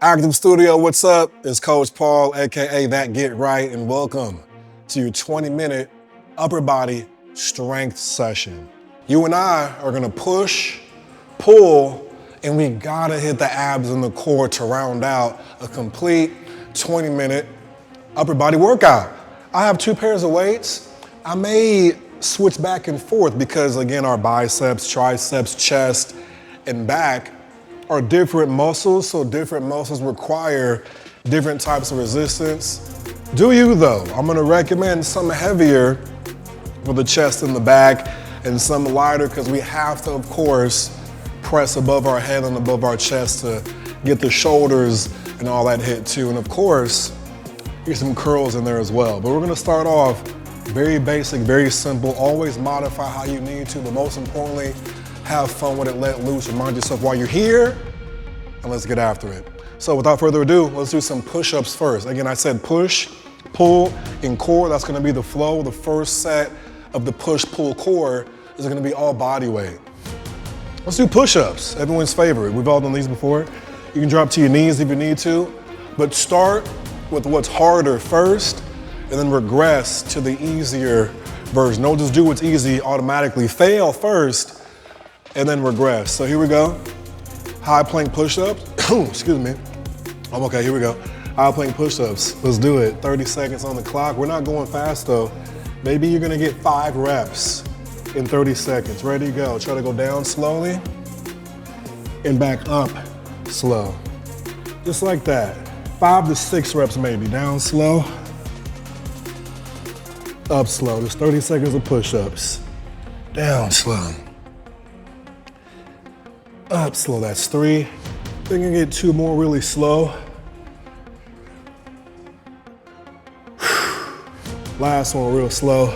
Active Studio, what's up? It's Coach Paul, AKA That Get Right, and welcome to your 20-minute upper body strength session. You and I are gonna push, pull, and we gotta hit the abs and the core to round out a complete 20-minute upper body workout. I have 2 pairs of weights. I may switch back and forth because, again, our biceps, triceps, chest, and back are different muscles, so different muscles require different types of resistance. Do you though? I'm gonna recommend some heavier for the chest and the back and some lighter because we have to, of course, press above our head and above our chest to get the shoulders and all that hit too. And of course, here's some curls in there as well. But we're gonna start off very basic, very simple. Always modify how you need to, but most importantly, have fun with it, let loose, remind yourself why you're here, and let's get after it. So without further ado, let's do some push-ups first. Again, I said push, pull, and core. That's gonna be the flow. The first set of the push, pull, core is gonna be all body weight. Let's do push-ups, everyone's favorite. We've all done these before. You can drop to your knees if you need to, but start with what's harder first, and then regress to the easier version. Don't just do what's easy automatically. Fail first, and then regress. So here we go. High plank push-ups. Excuse me. I'm okay, here we go. High plank push-ups. Let's do it. 30 seconds on the clock. We're not going fast though. Maybe you're gonna get 5 reps in 30 seconds. Ready to go. Try to go down slowly and back up slow. Just like that. 5 to 6 reps maybe. Down slow, up slow. Just 30 seconds of push-ups. Down slow. Up slow, that's 3. Then you get 2 more really slow. Last one real slow.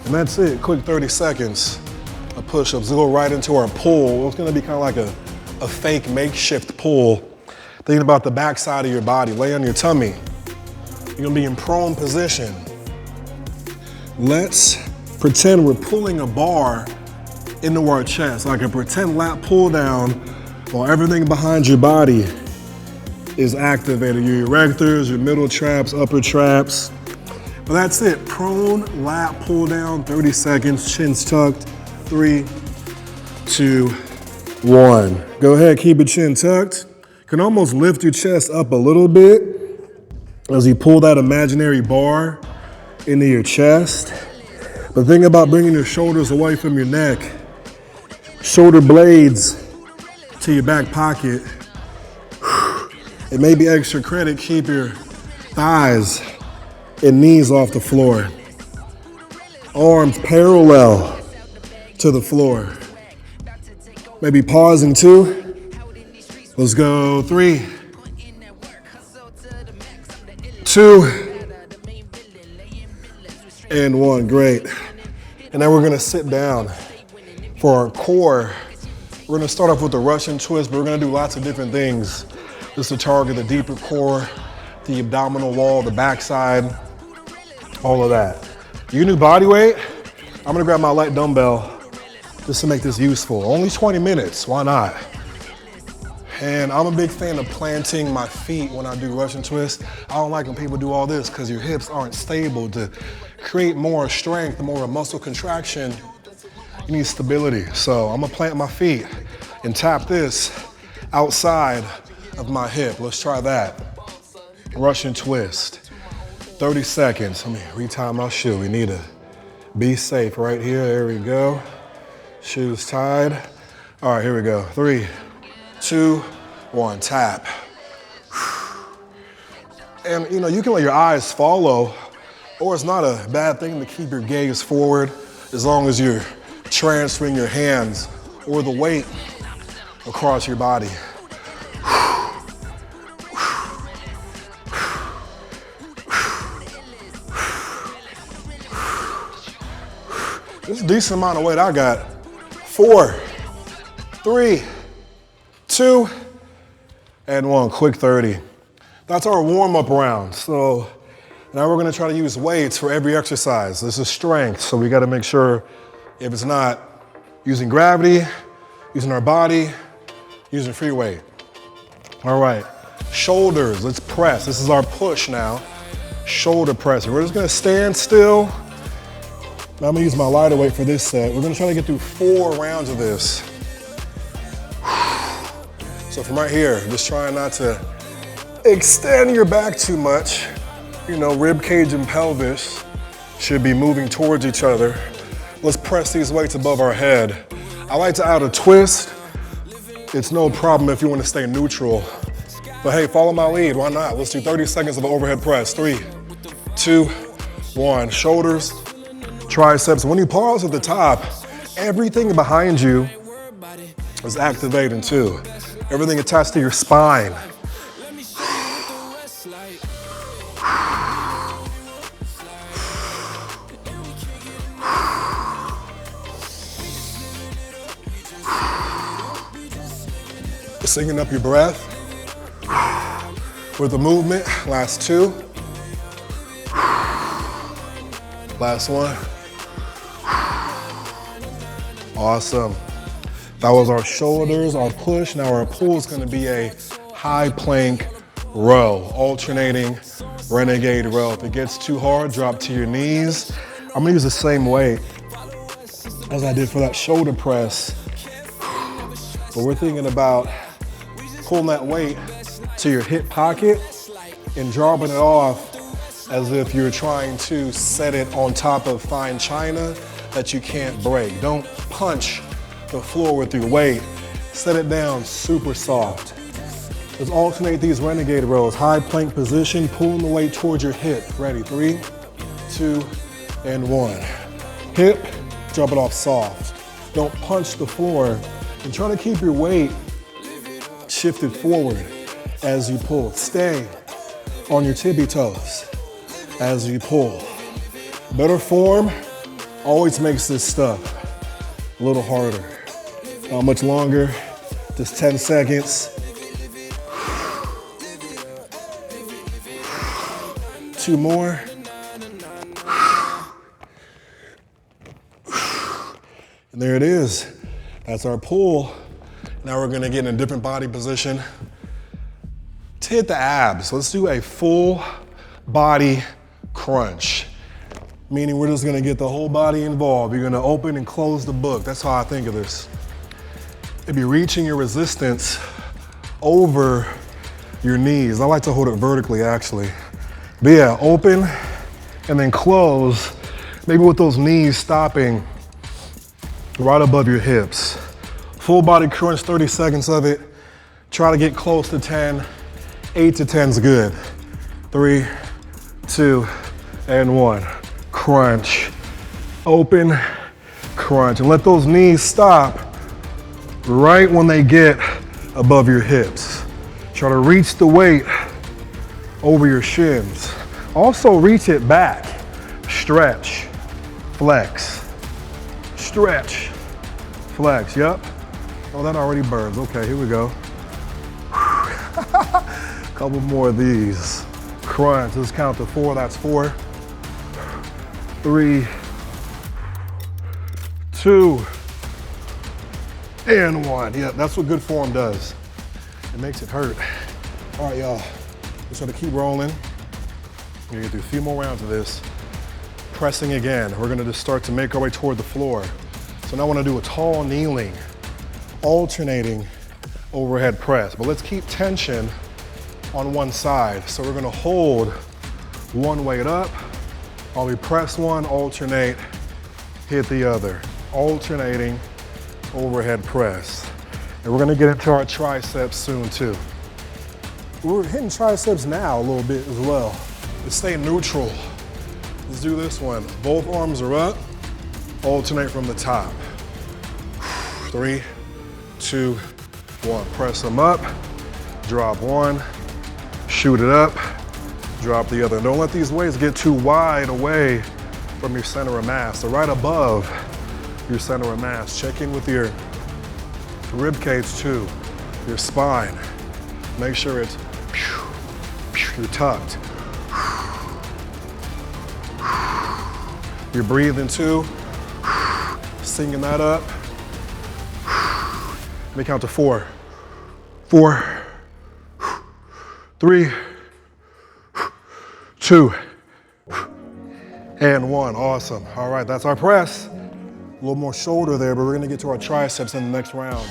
And that's it, quick 30 seconds of push-ups. We'll go right into our pull. It's gonna be kind of like a fake makeshift pull. Thinking about the back side of your body, lay on your tummy. You're gonna be in prone position. Let's pretend we're pulling a bar into our chest, like a pretend lat pull down while everything behind your body is activated. Your erectors, your middle traps, upper traps. But that's it, prone lat pull down, 30 seconds, chins tucked, 3, 2, 1. Go ahead, keep your chin tucked. You can almost lift your chest up a little bit as you pull that imaginary bar into your chest. But think about bringing your shoulders away from your neck, shoulder blades to your back pocket. It may be extra credit, keep your thighs and knees off the floor. Arms parallel to the floor. Maybe pausing 2. Let's go 3, 2, and 1, great. And then we're gonna sit down for our core. We're gonna start off with the Russian twist, but we're gonna do lots of different things just to target the deeper core, the abdominal wall, the backside, all of that. You do body weight? I'm gonna grab my light dumbbell just to make this useful. Only 20 minutes, why not? And I'm a big fan of planting my feet when I do Russian twists. I don't like when people do all this because your hips aren't stable. To create more strength, more muscle contraction, you need stability. So I'm gonna plant my feet and tap this outside of my hip. Let's try that. Russian twist. 30 seconds. Let me retie my shoe. We need to be safe right here. There we go. Shoes tied. All right, here we go. 3, 2, 1, tap. And you know, you can let your eyes follow, or it's not a bad thing to keep your gaze forward as long as you're transferring your hands or the weight across your body. This is a decent amount of weight I got. 4, 3, 2, and 1, quick 30. That's our warm-up round. So now we're gonna try to use weights for every exercise. This is strength, so we gotta make sure if it's not using gravity, Using our body, using free weight. All right, shoulders, let's press. This is our push now. Shoulder press. We're just gonna stand still. Now I'm gonna use my lighter weight for this set. We're gonna try to get through 4 rounds of this. So from right here, just trying not to extend your back too much. You know, rib cage and pelvis should be moving towards each other. Let's press these weights above our head. I like to add a twist. It's no problem if you want to stay neutral. But hey, follow my lead, why not? Let's do 30 seconds of an overhead press. 3, 2, 1. Shoulders, triceps. When you pause at the top, everything behind you is activating too. Everything attached to your spine. Singing up your breath with the movement. Last 2. Last 1. Awesome. That was our shoulders, our push. Now our pull is gonna be a high plank row, alternating renegade row. If it gets too hard, drop to your knees. I'm gonna use the same weight as I did for that shoulder press. But we're thinking about pulling that weight to your hip pocket and dropping it off as if you're trying to set it on top of fine china that you can't break. Don't punch the floor with your weight. Set it down super soft. Let's alternate these renegade rows. High plank position, pulling the weight towards your hip. Ready, 3, 2, and 1. Hip, drop it off soft. Don't punch the floor and try to keep your weight shifted forward as you pull. Stay on your tippy toes as you pull. Better form always makes this stuff a little harder. Not much longer, just 10 seconds. 2 more. And there it is. That's our pull. Now we're gonna get in a different body position to hit the abs. Let's do a full body crunch, meaning we're just gonna get the whole body involved. You're gonna open and close the book. That's how I think of this. It'd be reaching your resistance over your knees. I like to hold it vertically actually. But yeah, open and then close, maybe with those knees stopping right above your hips. Full body crunch, 30 seconds of it. Try to get close to 10. 8 to 10 is good. 3, 2, and 1. Crunch. Open, crunch. And let those knees stop right when they get above your hips. Try to reach the weight over your shins. Also reach it back. Stretch, flex, stretch, flex, yep. Oh, that already burns. Okay, here we go. Couple more of these. Crunch, let's count to 4, that's 4. 3, 2, and 1. Yeah, that's what good form does. It makes it hurt. All right, y'all, just gonna keep rolling. We're gonna get through a few more rounds of this. Pressing again. We're gonna just start to make our way toward the floor. So now I wanna do a tall kneeling, alternating overhead press. But let's keep tension on one side. So we're gonna hold one weight up, while we press one, alternate, hit the other. Alternating overhead press. And we're gonna get into our triceps soon too. We're hitting triceps now a little bit as well. Let's stay neutral. Let's do this one. Both arms are up, alternate from the top. 3, 2, 1. Press them up, drop one, shoot it up, drop the other. Don't let these weights get too wide away from your center of mass. So right above your center of mass. Check in with your rib cage too, your spine. Make sure it's, you're tucked. You're breathing too, singing that up. Let me count to 4. 4, 3, 2, and 1. Awesome. All right, that's our press. A little more shoulder there, but we're gonna get to our triceps in the next round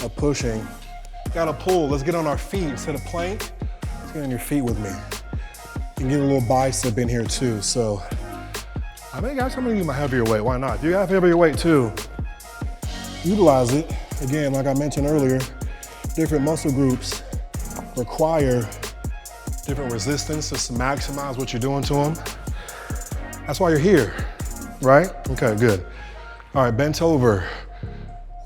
of pushing. Gotta pull. Let's get on our feet instead of plank. Let's get on your feet with me. You can get a little bicep in here too. So I think I'm gonna use my heavier weight. Why not? If you have heavier weight too, utilize it. Again, like I mentioned earlier, different muscle groups require different resistance to maximize what you're doing to them. That's why you're here, right? Okay, good. All right, bent over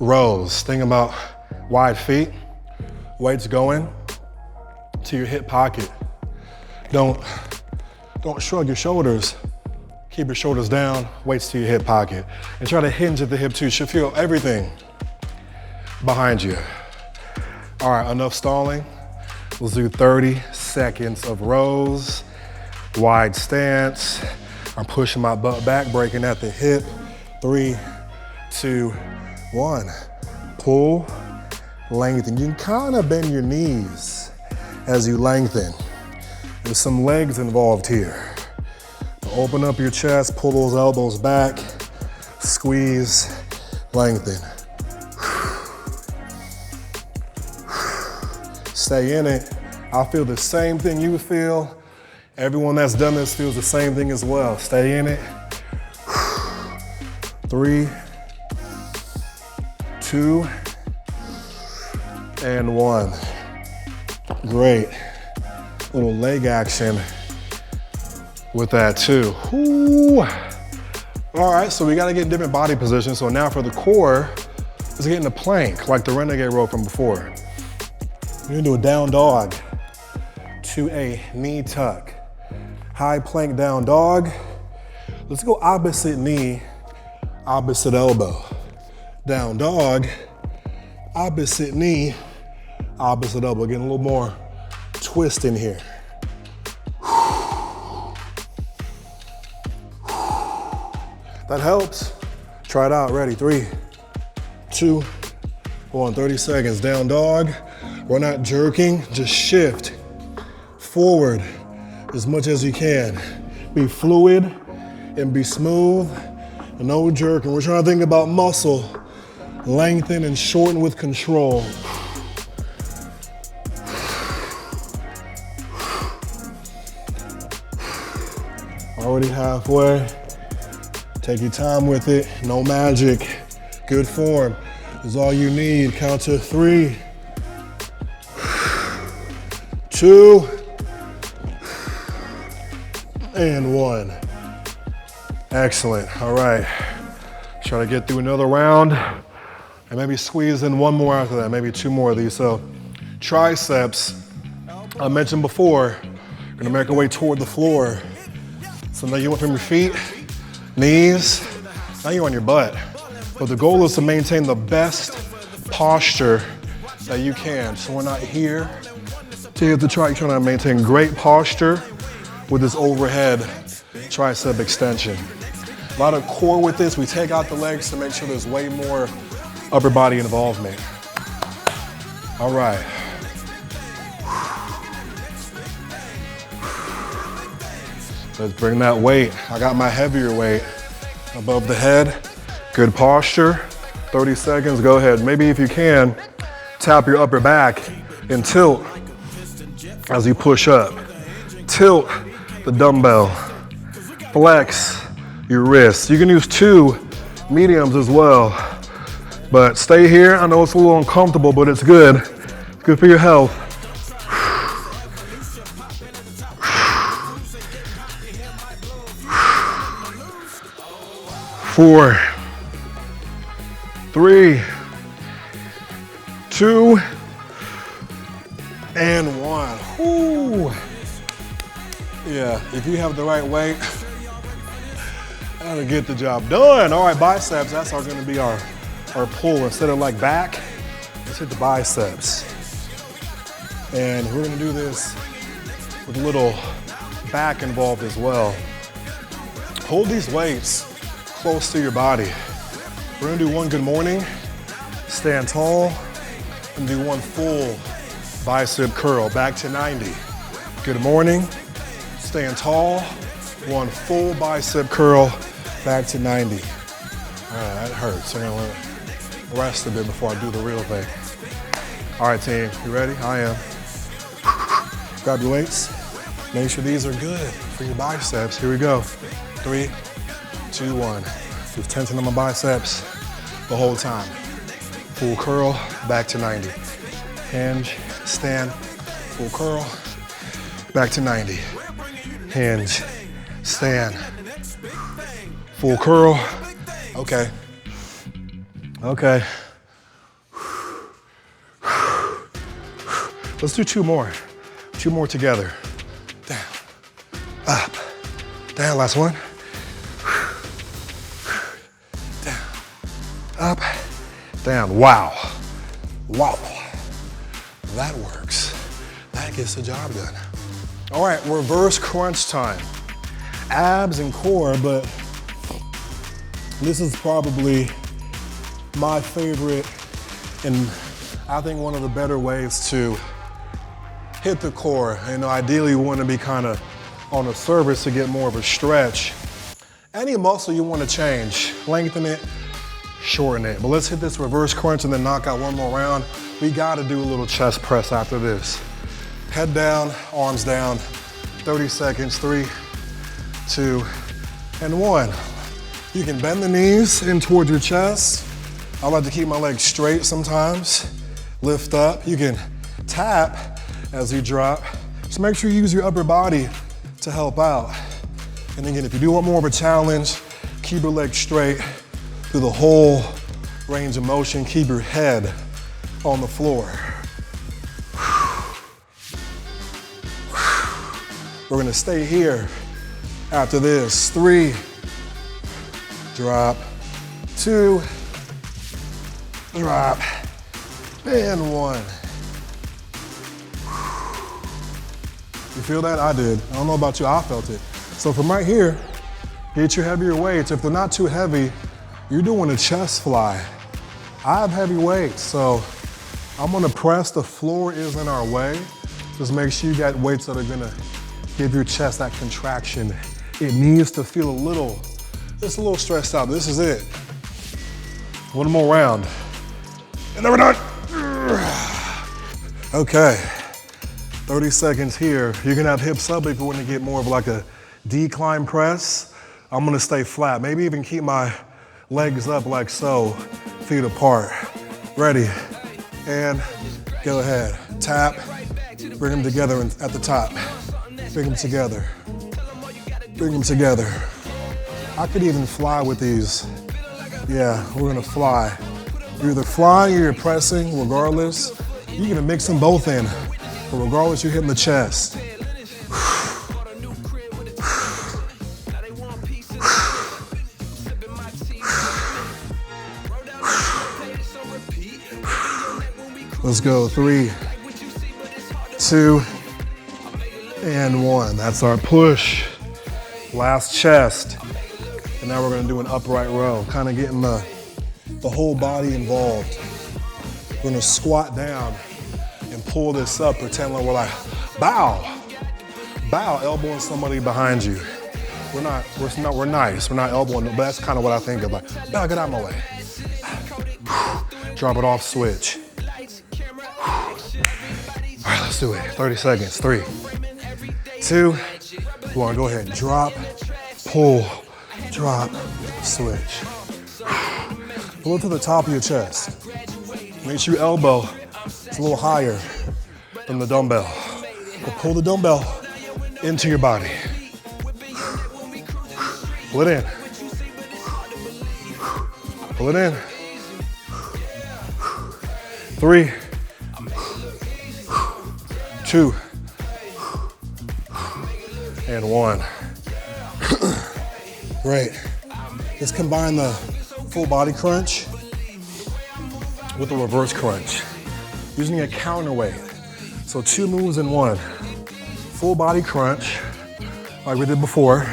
rows. Think about wide feet, weights going to your hip pocket. Don't shrug your shoulders. Keep your shoulders down, weights to your hip pocket. And try to hinge at the hip too. You should feel everything behind you. All right, enough stalling. Let's do 30 seconds of rows, wide stance. I'm pushing my butt back, breaking at the hip. 3, 2, 1. Pull, lengthen. You can kind of bend your knees as you lengthen. There's some legs involved here. Open up your chest, pull those elbows back, squeeze, lengthen. Stay in it. I feel the same thing you feel. Everyone that's done this feels the same thing as well. Stay in it. 3, 2, and 1. Great. Little leg action with that too. Ooh. All right, so we gotta get in different body positions. So now for the core, let's get in a plank like the renegade row from before. We're gonna do a down dog to a knee tuck. High plank down dog. Let's go opposite knee, opposite elbow. Down dog, opposite knee, opposite elbow. Getting a little more twist in here. That helps. Try it out, ready, 3, 2, 1, 30 seconds. Down dog, we're not jerking, just shift forward as much as you can. Be fluid and be smooth, no jerking. We're trying to think about muscle, lengthen and shorten with control. Already halfway. Take your time with it, no magic. Good form is all you need. Count to 3, 2, and 1. Excellent, all right. Try to get through another round and maybe squeeze in one more after that, maybe 2 more of these. So triceps, I mentioned before, gonna make our way toward the floor. So now you went from your feet, knees, now you're on your butt. But the goal is to maintain the best posture that you can. So we're not here to hit the trike, trying to maintain great posture with this overhead tricep extension. A lot of core with this. We take out the legs to make sure there's way more upper body involvement. All right. Let's bring that weight. I got my heavier weight above the head. Good posture. 30 seconds, go ahead. Maybe if you can, tap your upper back and tilt as you push up. Tilt the dumbbell. Flex your wrists. You can use 2 mediums as well. But stay here. I know it's a little uncomfortable, but it's good. It's good for your health. 4, 3, 2, and 1. Ooh. Yeah, if you have the right weight, that'll get the job done. All right, biceps, that's gonna be our pull. Instead of like back, let's hit the biceps. And we're gonna do this with a little back involved as well. Hold these weights close to your body. We're gonna do one good morning. Stand tall, and do one full bicep curl, back to 90. Good morning, stand tall, one full bicep curl, back to 90. All right, that hurts. I'm gonna rest a bit before I do the real thing. All right, team, you ready? I am. Grab your weights. Make sure these are good for your biceps. Here we go. 3, 2, 1. Just tension on my biceps the whole time. Full curl, back to 90. Hinge, stand, full curl, back to 90. Hinge, stand, full curl. Okay. Okay. Let's do 2 more. 2 more together. Down, up, down, last one. Down, up, down. Wow. Wow. That works. That gets the job done. All right, reverse crunch time. Abs and core, but this is probably my favorite and I think one of the better ways to hit the core. You know, ideally you want to be kind of on the surface to get more of a stretch. Any muscle you want to change, lengthen it, shorten it. But let's hit this reverse crunch and then knock out one more round. We got to do a little chest press after this. Head down, arms down, 30 seconds, 3, 2, and 1. You can bend the knees in towards your chest. I like to keep my legs straight sometimes. Lift up. You can tap as you drop. Just make sure you use your upper body to help out. And again, if you do want more of a challenge, keep your legs straight through the whole range of motion. Keep your head on the floor. We're gonna stay here after this. 3, drop, 2, drop, and 1. You feel that? I did. I don't know about you, I felt it. So from right here, get your heavier weights. If they're not too heavy, you're doing a chest fly. I have heavy weights, so I'm gonna press. The floor is in our way. Just make sure you got weights that are gonna give your chest that contraction. It needs to feel just a little stressed out. This is it. One more round. And then we're done. Okay. 30 seconds here. You can have hips up if you want to get more of like a decline press. I'm gonna stay flat. Maybe even keep my legs up like so, feet apart. Ready, and go ahead. Tap, bring them together at the top. Bring them together. Bring them together. I could even fly with these. Yeah, we're gonna fly. You're either flying or you're pressing, regardless. You're gonna mix them both in. But regardless, you're hitting the chest. Let's go, 3, 2, and 1. That's our push. Last chest. And now we're gonna do an upright row, kind of getting the whole body involved. We're gonna squat down and pull this up, pretend like we're like, bow. Bow, elbowing somebody behind you. We're nice, we're not elbowing, but that's kind of what I think of, like, bow, get out of my way. Drop it off, switch. All right, let's do it, 30 seconds, 3, 2, 1, go ahead, drop, pull, drop, switch. Pull it to the top of your chest. Make sure your elbow is a little higher than the dumbbell. But pull the dumbbell into your body. Pull it in. Pull it in. 3, 2, and 1. Great. Let's combine the full body crunch with a reverse crunch, using a counterweight. So 2 moves in 1. Full body crunch, like we did before.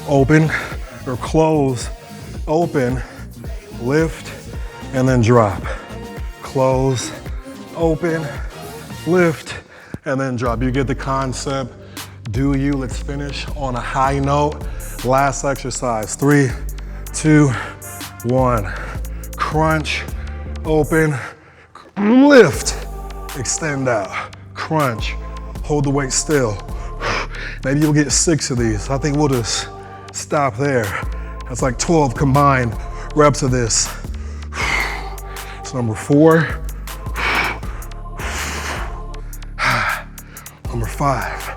Open or close, open, lift, and then drop. close, open, lift, and then drop. You get the concept. Do you. Let's finish on a high note. Last exercise. 3, 2, 1. Crunch, open, lift, extend out, crunch, hold the weight still. Maybe you'll get 6 of these. I think we'll just stop there. That's like 12 combined reps of this. It's number 4. Number 5.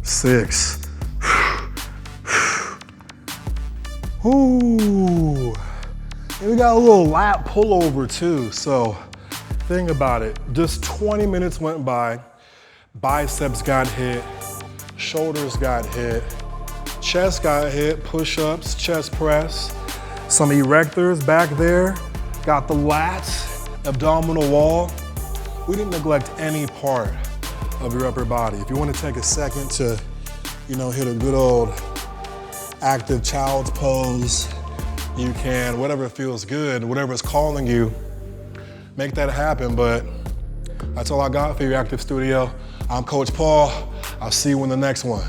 6. Ooh. And we got a little lat pullover too. So think about it. Just 20 minutes went by. Biceps got hit. Shoulders got hit. Chest got hit. Push-ups, chest press. Some erectors back there. Got the lats, abdominal wall. We didn't neglect any part of your upper body. If you want to take a second to, hit a good old active child's pose, you can, whatever feels good, whatever is calling you, make that happen. But that's all I got for your Active Studio. I'm Coach Paul. I'll see you in the next one.